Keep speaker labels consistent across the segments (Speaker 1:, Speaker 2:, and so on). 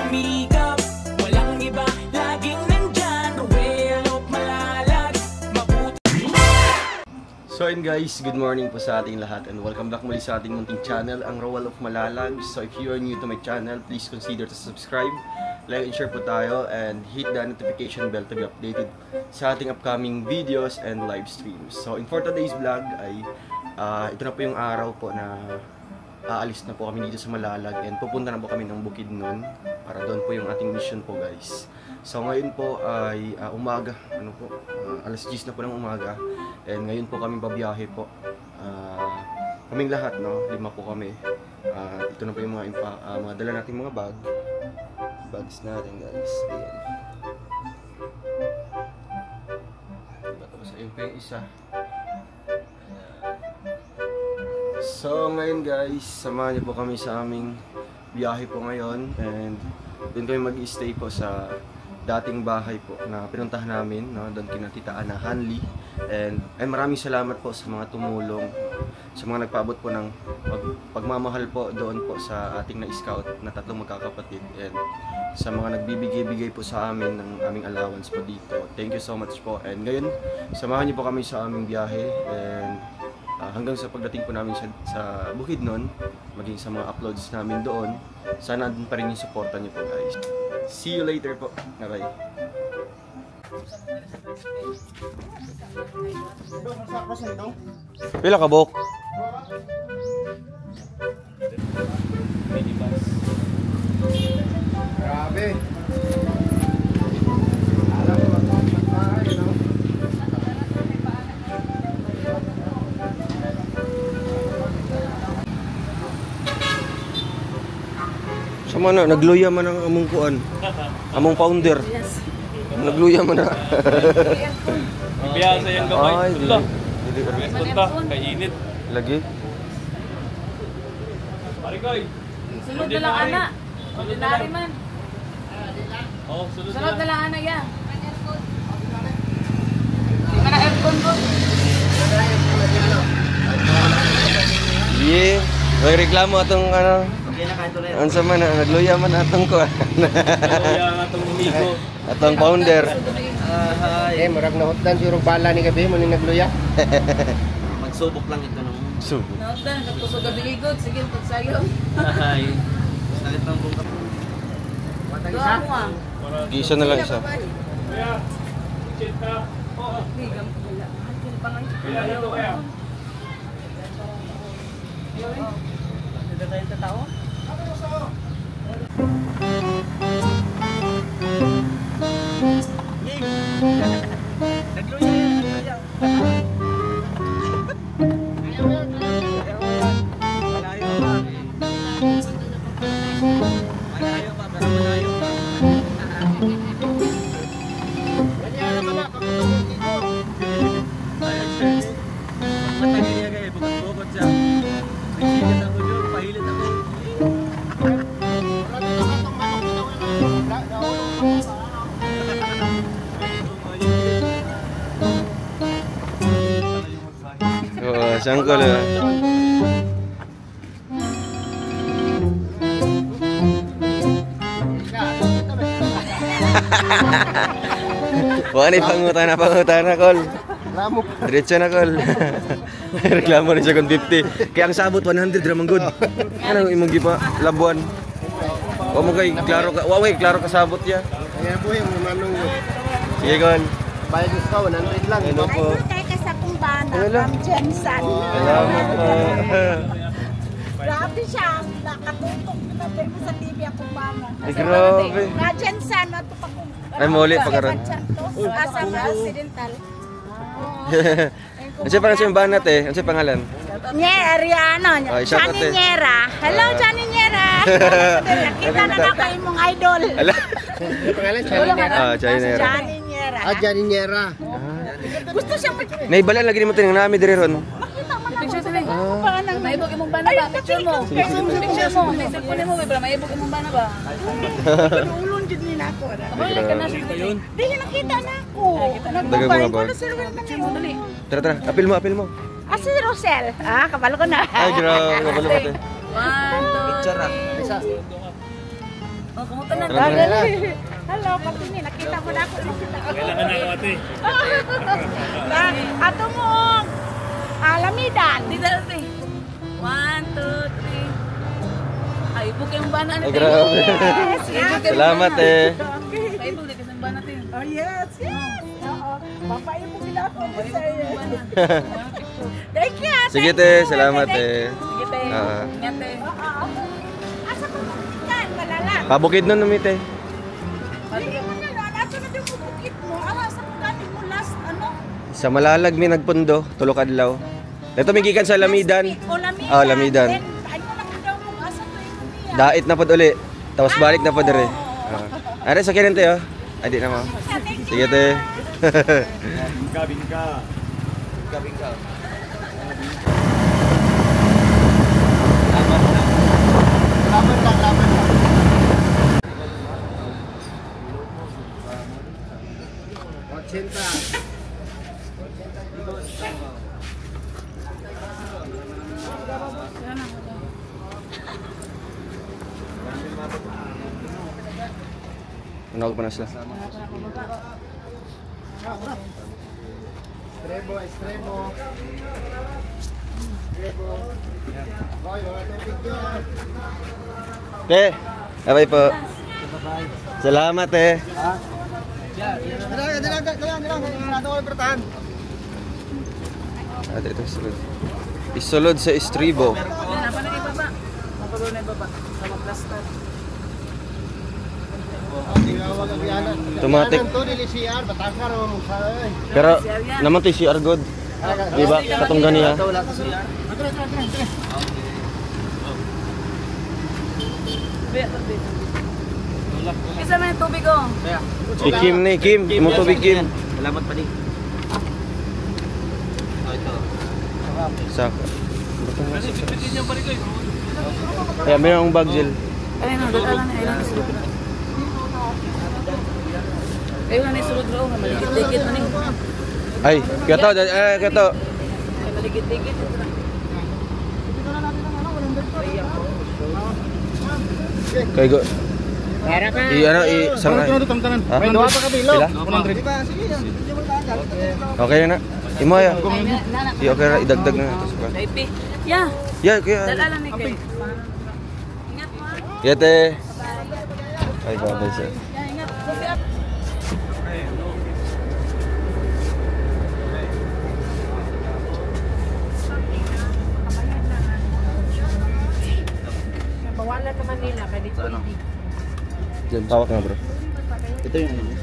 Speaker 1: sumikap, walang iba, laging nandyan, Roel of Malalag, mabuti.
Speaker 2: So ayun guys, good morning po sa ating lahat and welcome back muli sa ating munting channel, ang Roel of Malalag. So if you are new to my channel, please consider to subscribe, like and share po tayo, and hit the notification bell to be updated sa ating upcoming videos and live streams. So for today's vlog ay ito na po yung araw po na aalis na po kami dito sa Malalag and pupunta na po kami ng Bukidnon para doon po yung ating mission po guys. So ngayon po ay umaga, alas 10 na po ng umaga, and ngayon po kami babiyahe po. Kaming lahat, no? 5 po kami. Ito na po yung mga dala nating mga bags natin guys. Ayan. Tapos ayun po yung isa. So ngayon guys, samahan niyo po kami sa aming biyahe po ngayon, and doon kami mag-stay po sa dating bahay po na pinuntahan namin, no? Doon kina Tita Ana Hanley, and maraming salamat po sa mga tumulong, sa mga nagpaabot po ng pagmamahal po doon po sa ating na-scout na 3 magkakapatid, and sa mga nagbibigay-bigay po sa amin ng aming allowance po dito. Thank you so much po. And ngayon, samahan niyo po kami sa aming biyahe, and hanggang sa pagdating po namin sa Bukidnon, maging sa mga uploads namin doon, sana din pa rin yung supportan niyo po guys. See you later po. Bye. Pila ka bok?
Speaker 3: Minibus. Grabe.
Speaker 2: Sama na, nagluya man ang among kuan. Among founder. Nagluya man na.
Speaker 3: Ibiyasa yung gamay.
Speaker 2: Ay,
Speaker 3: Punta.
Speaker 2: dili.
Speaker 3: Punta. Kainit.
Speaker 2: Lagi.
Speaker 3: Parikoy.
Speaker 4: Sunod na lang anak. Ordinary man.
Speaker 3: Oh, sunod
Speaker 4: Na lang anak yan. Di ka na aircon ko.
Speaker 2: Yeah. Nagreklamo atong ang sama na, nagluya man atong ko.
Speaker 3: Nagluya ang atong amigo.
Speaker 2: Atong founder.
Speaker 5: Murag nahutdan siguro bala ni gabi mo ni nagluya.
Speaker 6: Magsubok lang ito nung
Speaker 2: Subok.
Speaker 4: Nautan, nagpusog gabi ligod. Sige, pagsayaw.
Speaker 6: ay sakit ng buka.
Speaker 4: Doa mo ah.
Speaker 2: Isa na lang isa.
Speaker 3: Kaya, check ka. Oo.
Speaker 4: Bigam ko wala.
Speaker 3: Kaya ito kaya.
Speaker 4: Dito tayo sa tao?
Speaker 2: Sangkol ya. Wah, ini pangutan na kol.
Speaker 5: Reklamo.
Speaker 2: Diretso na kol. Reklamo ni sa 50. Kaya ang sabot 100 ramang good. Ano imong gipa labuan? Wa mo kay klaro ka. Wa klaro ka sabot ya.
Speaker 5: Kaya po yung manong
Speaker 2: Sige kol.
Speaker 5: bayad ka 100 lang.
Speaker 2: Ano po?
Speaker 7: Sa kumbana from Jensen.
Speaker 2: Salamat po.
Speaker 7: Grabe siya. Nakatutok na tayo sa TV ang kumbana.
Speaker 2: Ay, grabe.
Speaker 7: Na Jensen. Ito pa kung...
Speaker 2: Ay, muli pagkaroon.
Speaker 7: Asa nga, Occidental.
Speaker 2: Ano siya pangalan yung banat eh? Ano siya pangalan?
Speaker 7: Ariano.
Speaker 2: Ay, shout out
Speaker 7: Johnny
Speaker 2: eh.
Speaker 7: Niera. Hello, Johnny Niera. Nakita na na kayo mong idol.
Speaker 2: Ala?
Speaker 5: Pangalan
Speaker 2: Johnny Niera.
Speaker 7: Johnny Niera.
Speaker 5: Johnny Niera.
Speaker 7: Gusto siyang
Speaker 2: Naibalan lagi naman ito ng namin dire ron.
Speaker 4: Picture sa maibog imong bana ba? Picture mo. Picture mo. May cellphone mo, may maibog imong bana ba?
Speaker 7: Ulong dyan din ako.
Speaker 4: Abay, ka na siya yun.
Speaker 7: Hindi niya nakita na ako.
Speaker 2: Dagang mga bag.
Speaker 4: Picture mo, dali.
Speaker 2: Tara, tara. Apil mo, apil mo.
Speaker 7: Si Rosel. Kabalo ko na.
Speaker 2: Ay, grabe. Kabalo ko.
Speaker 4: 1, 2, 3. Oh, kumusta na?
Speaker 7: Hello, kapini, nakita mo na ako.
Speaker 3: Kailangan na ako ate.
Speaker 7: Ato mo, alamidan.
Speaker 4: Dito ate. 1, 2, 3. Ay, bukay mo ba na
Speaker 2: Ay,
Speaker 4: natin?
Speaker 2: grabe. Salamat eh.
Speaker 4: Ay, bukay kasi ba natin?
Speaker 7: Oh, yes. Oo. Papayo mo sila ako. Thank you.
Speaker 2: Sige te, salamat eh.
Speaker 4: Sige, te.
Speaker 2: Ah.
Speaker 4: Ingat, te.
Speaker 7: Asa ko yan, malala.
Speaker 2: Pabukid nun namin te.
Speaker 7: Hindi mo na, ato na yung bukit mo. Asa ko galing mo last, ano?
Speaker 2: Sa Malalag mi nagpundo, tulok adlaw. Dito may gikan sa Lamidan.
Speaker 7: O, lamidan.
Speaker 2: Ah, Lamidan.
Speaker 7: Then, ano na kung daw mo, asa ko yung niya.
Speaker 2: Dait na pod uli. Tapos balik na pod dire. Are sa kirin te oh. Ay di na mo. Sige te.
Speaker 3: Kabing ka.
Speaker 2: Ano pa na sila? Te, abay po. Salamat eh. Ate, ito isulod. Isulod sa estribo.
Speaker 4: Yan, apa na ibaba? Mapagawa na ibaba. Sama plaster.
Speaker 2: Automatic. Pero naman to CR good. Di ba? Katong ganiya.
Speaker 4: Isa na yung tubig ko.
Speaker 2: Si Kim ni Kim, mo tubig Kim.
Speaker 6: Salamat pa din. Oh, ito.
Speaker 2: Saka. Kaya mayroong bag gel.
Speaker 4: Ay, no, dala na. Ayun, isulod na. Ayun na, isulod na. Maligit-ligit na niyo.
Speaker 2: Ay, kato, kato.
Speaker 4: Ay, maligit-ligit.
Speaker 2: Kay go.
Speaker 5: Para ka.
Speaker 2: Ano, sangay. Ha?
Speaker 5: May duwa pa ka bilo.
Speaker 2: Sila?
Speaker 5: 100.
Speaker 2: Okay na. Imo ya.
Speaker 4: Ay, na.
Speaker 2: Di okay na idagdag na ito sa.
Speaker 4: Daipi. Yeah.
Speaker 2: Yeah, kaya.
Speaker 4: Dala lang ni Kay. Ingat mo.
Speaker 2: Yete. Ay, babay sir.
Speaker 4: Yeah, ingat. Buti up.
Speaker 7: Bawalan naman nila. Kaya dito.
Speaker 2: Diyan, tawag nga bro.
Speaker 6: Ito yung ano.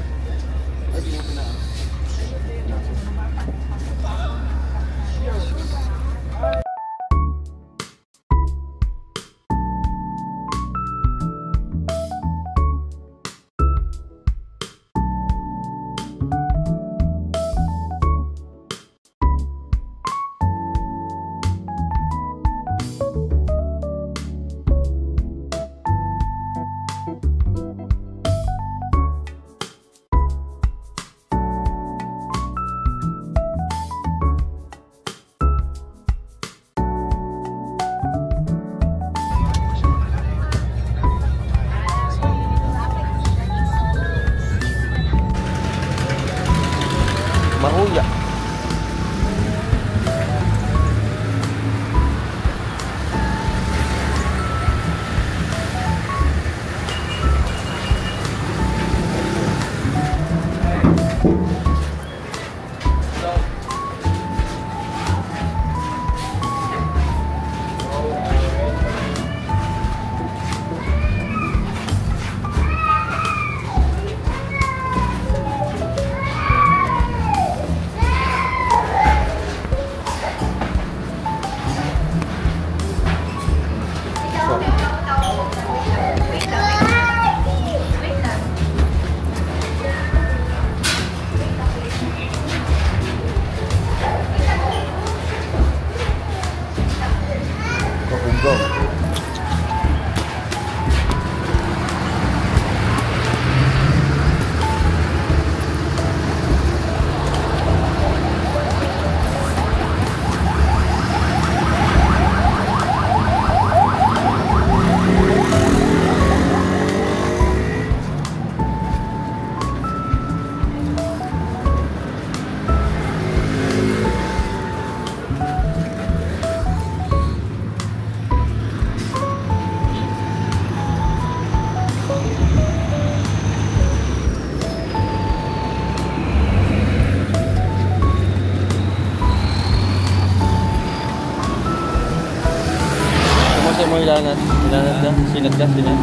Speaker 2: nag-gas din yan.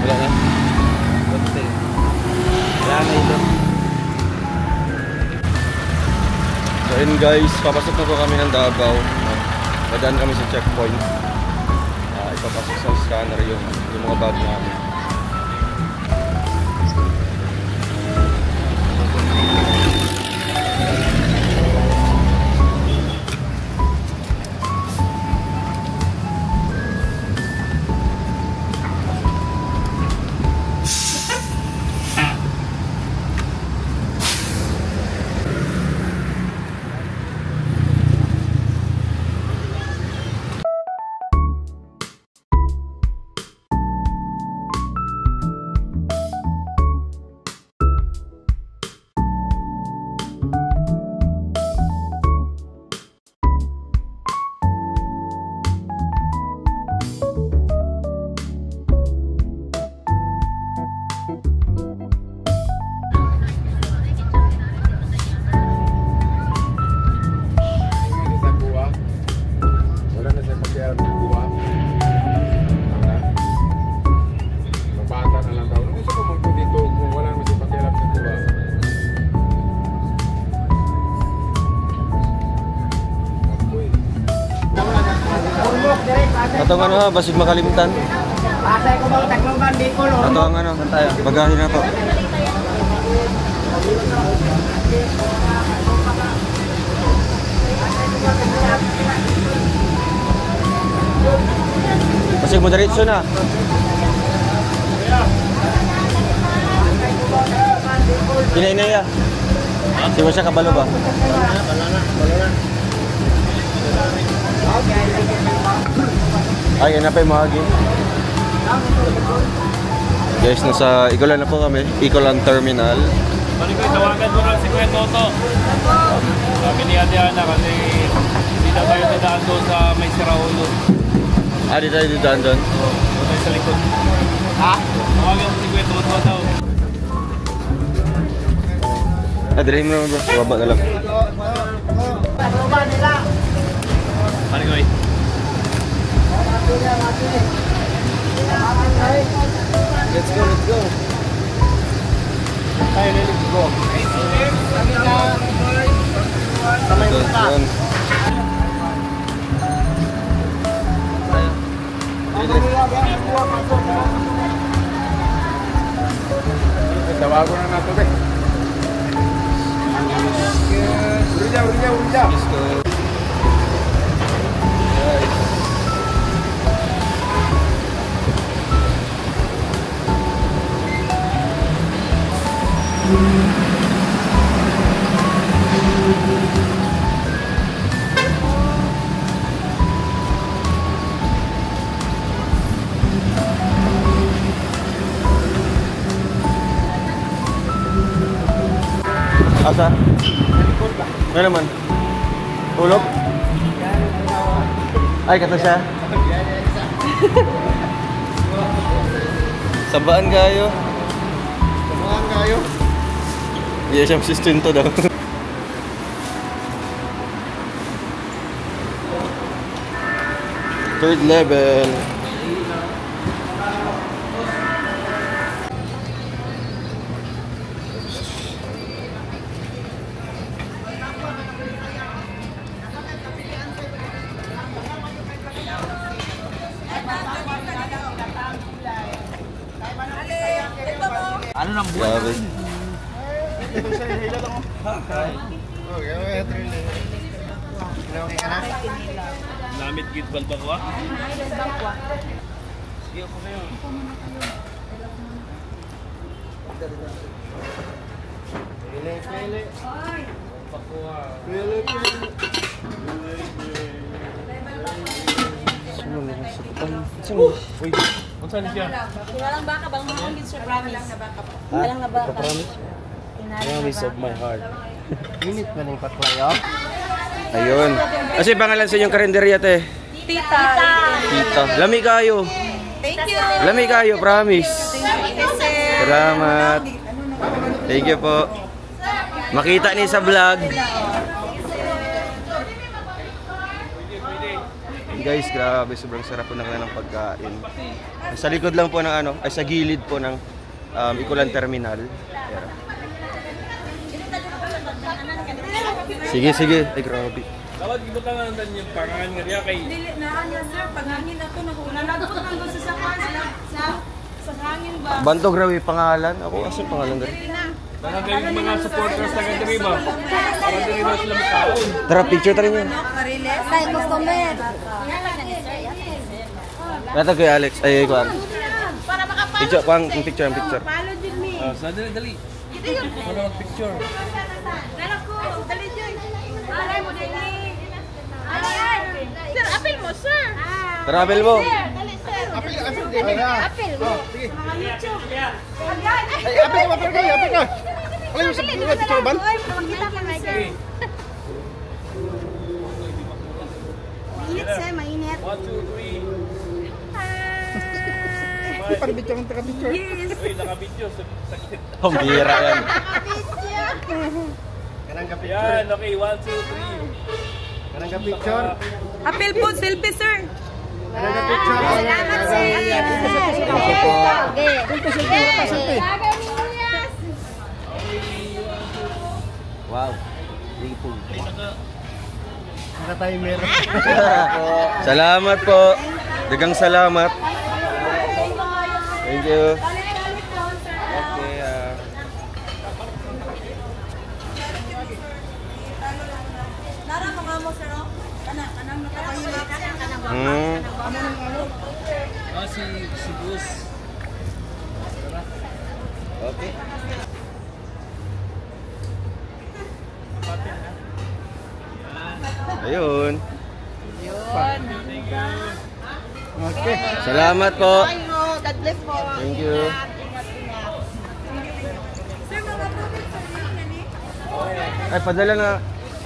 Speaker 2: Wala na.
Speaker 6: Wala na ito.
Speaker 2: So yun guys, papasok na po kami ng Davao. Dadaan kami sa checkpoint. Ipapasok sa scanner yung mga bag namin. Atong ano ha, basig makalimutan.
Speaker 5: Pasay ko bang Tacloban, Bicol,
Speaker 2: Atong ano, bagahin na to. Basig mo diretso na. Inay-inaya. Di ba siya kabalo ba? Ay, yan na pa yung mahagi. Guys, nasa Icolan na po kami. Icolan Terminal.
Speaker 3: Balik ko, tawagan mo lang si Kuya Toto. Sabi ni Ate Ana kasi hindi na tayo dadaan doon sa may Siraulo.
Speaker 2: Di tayo didaan doon.
Speaker 3: Doon tayo sa likod. Ha? Tawagan mo si Kuya Toto daw.
Speaker 2: Dali mo naman bro. Baba na lang.
Speaker 3: Balik ko eh.
Speaker 5: Let's go, let's go. Tayo na, let's go.
Speaker 2: Doon.
Speaker 5: Tawago na nato be. Urija.
Speaker 2: Let's go. Asa? Ano naman? Tulog? Ay, kata siya. Sabaan kayo.
Speaker 5: Samahan kayo.
Speaker 2: Iya siya sustento daw. Third level.
Speaker 3: Ano nang buwan?
Speaker 2: Grabe.
Speaker 3: Namit git balbakwa? Sige ako kayo.
Speaker 5: Pili.
Speaker 3: Uy, unsa ni siya?
Speaker 4: Kinalang baka bang mahangin siya, promise. Kinalang na baka.
Speaker 3: Promise of my heart.
Speaker 5: Minit ba na yung patlayo?
Speaker 2: Ayun. Kasi pangalan sa inyong karinderya, te?
Speaker 4: Tita.
Speaker 2: Tita. Lami kayo.
Speaker 4: Thank you.
Speaker 2: Lami kayo, promise. Salamat. Thank you po. Makita ni sa vlog. Guys, grabe, sobrang sarap po ng pagkain. Sa likod lang po ng ay sa gilid po ng Ikulan Terminal. Yeah. Sige, sige. Ay, grabe.
Speaker 3: Dapat gibutan na nandan yung pangangan nga riya kay...
Speaker 4: Dili na niya sir, pag hangin na to, nalagpot lang doon sa hangin ba?
Speaker 2: Bantog raw yung pangalan. Ako, asa pangalan gari?
Speaker 3: Baka kayo yung mga supporters na kay ba? Para diri ba sila makaon?
Speaker 2: Tara, picture tayo niya.
Speaker 7: Like mo comment.
Speaker 2: Nata kay Alex. Ay, kuwan.
Speaker 7: Para makapalo.
Speaker 2: Picture, kuwan, picture, picture.
Speaker 7: Follow din me.
Speaker 3: Dali, dali. Ano ang picture?
Speaker 7: Dala ko. Dali dyan. Alay mo dali. Alay. Sir, apel mo, sir.
Speaker 2: Travel mo.
Speaker 7: Dali, sir. Apel mo. Mga YouTube.
Speaker 5: Ay, apel ka. Alam mo sa picture ban?
Speaker 7: Kita pa nga, sir. Mainit, sir. Mainit.
Speaker 3: 1, 2, 3.
Speaker 5: Parang picture ng taga-picture.
Speaker 3: Uy, naka-video. Sakit.
Speaker 2: Ang bira yan.
Speaker 5: Kanang ka-picture.
Speaker 3: Yan, okay. 1, 2, 3.
Speaker 5: Kanang ka-picture.
Speaker 4: Apel po, selfie sir.
Speaker 5: Kanang ka-picture.
Speaker 7: Salamat, sir.
Speaker 2: Wow. Sige po.
Speaker 5: Naka-timer.
Speaker 2: Salamat po. Dagang salamat. Thank you. Okay,
Speaker 4: Lara, mga mo sir, oh. Kanang nakapahilap.
Speaker 3: Si Gus.
Speaker 2: Okay. Ayun.
Speaker 5: Okay.
Speaker 2: Salamat po.
Speaker 7: God bless po.
Speaker 2: Thank you. Ay, padala na.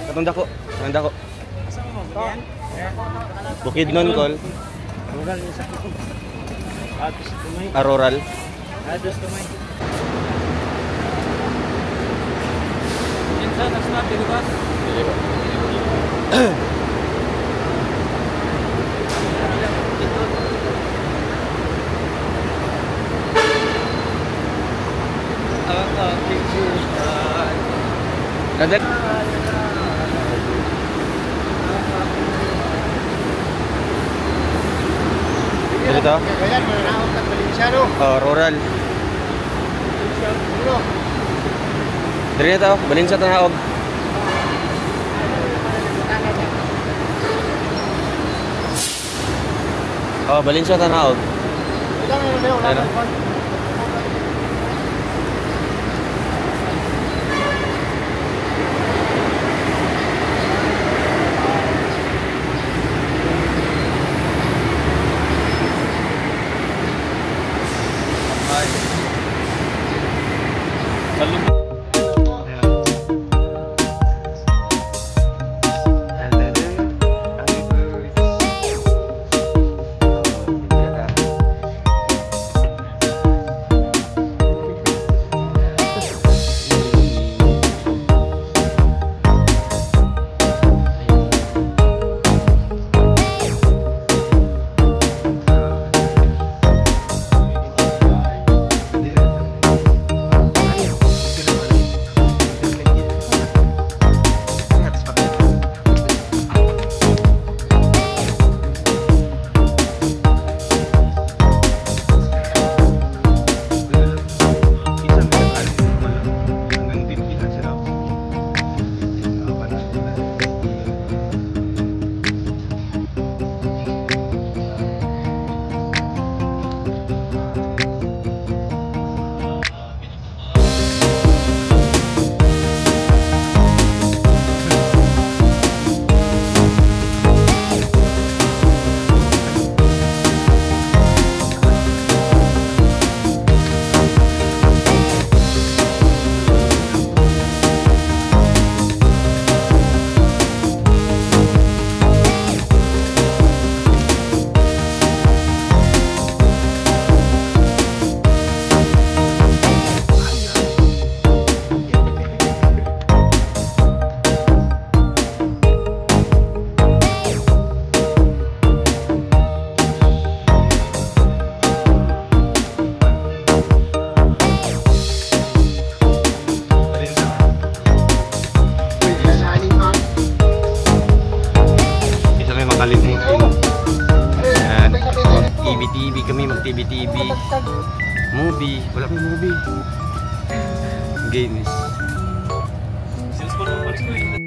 Speaker 2: Katong dako. Ang dako. Bukid non call. Aroral.
Speaker 3: Minsan, nag-snap, di ba?
Speaker 2: Kadek. Dito?
Speaker 5: Kaya mananaot ng Valenciano.
Speaker 2: Oh, rural. Dito ito, balin sa Tanaog. Oh, balin sa Tanaog. Ano? Movie. Wala may movie. Games.
Speaker 3: Sales pa naman pa rin ko eh.